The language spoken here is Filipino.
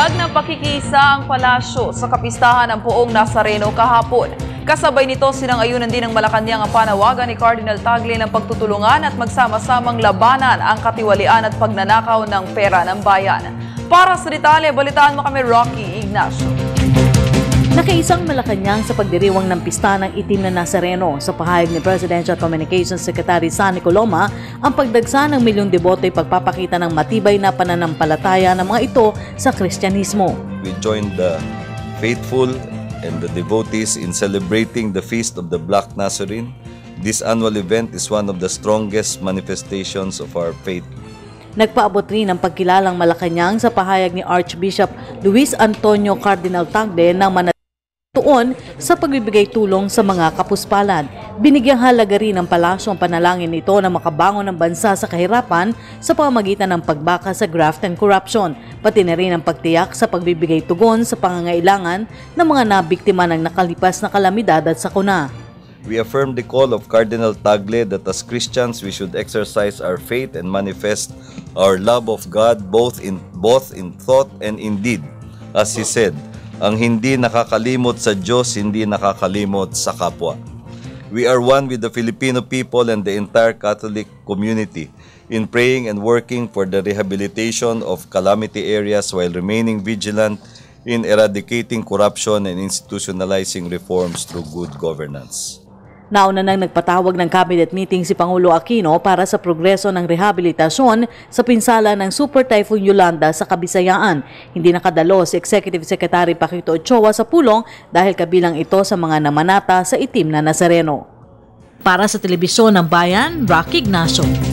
Pahayag ng pakikisa ang palasyo sa kapistahan ng Poong Nazareno kahapon. Kasabay nito sinang-ayunan din ng Malacanang ang panawagan ni Cardinal Tagle ng pagtutulungan at magsama-samang labanan ang katiwalian at pagnanakaw ng pera ng bayan. Para sa detalye, balitaan mo kami Rocky Ignacio. Nakaisang Malacanang sa pagdiriwang ng pista ng itim na Nazareno. Sa pahayag ni Presidential Communications Secretary Sunny Coloma, ang pagdagsa ng milyong deboto ay pagpapakita ng matibay na pananampalataya ng mga ito sa Kristyanismo. We join the faithful and the devotees in celebrating the Feast of the Black Nazarene. This annual event is one of the strongest manifestations of our faith. Nagpaabot rin ang pagkilalang Malacanang sa pahayag ni Archbishop Luis Antonio Cardinal Tagle ng tuon sa pagbibigay tulong sa mga kapuspalad. Binigyang halaga rin ng palasyo ang panalangin nito na makabangon ng bansa sa kahirapan sa pamamagitan ng pagbaka sa graft and corruption, pati na rin ang pagtiyak sa pagbibigay tugon sa pangangailangan ng mga nabiktima ng nakalipas na kalamidad at sakuna. We affirm the call of Cardinal Tagle that as Christians we should exercise our faith and manifest our love of God both in thought and in deed. As he said, ang hindi nakakalimot sa Diyos, hindi nakakalimot sa kapwa. We are one with the Filipino people and the entire Catholic community in praying and working for the rehabilitation of calamity areas while remaining vigilant in eradicating corruption and institutionalizing reforms through good governance. Nauna nang nagpatawag ng cabinet meeting si Pangulo Aquino para sa progreso ng rehabilitasyon sa pinsala ng Super Typhoon Yolanda sa Kabisayaan. Hindi nakadalo si Executive Secretary Paquito Ochoa sa pulong dahil kabilang ito sa mga namanata sa itim na Nazareno. Para sa Telebisyon ng Bayan, Rocky Ignacio.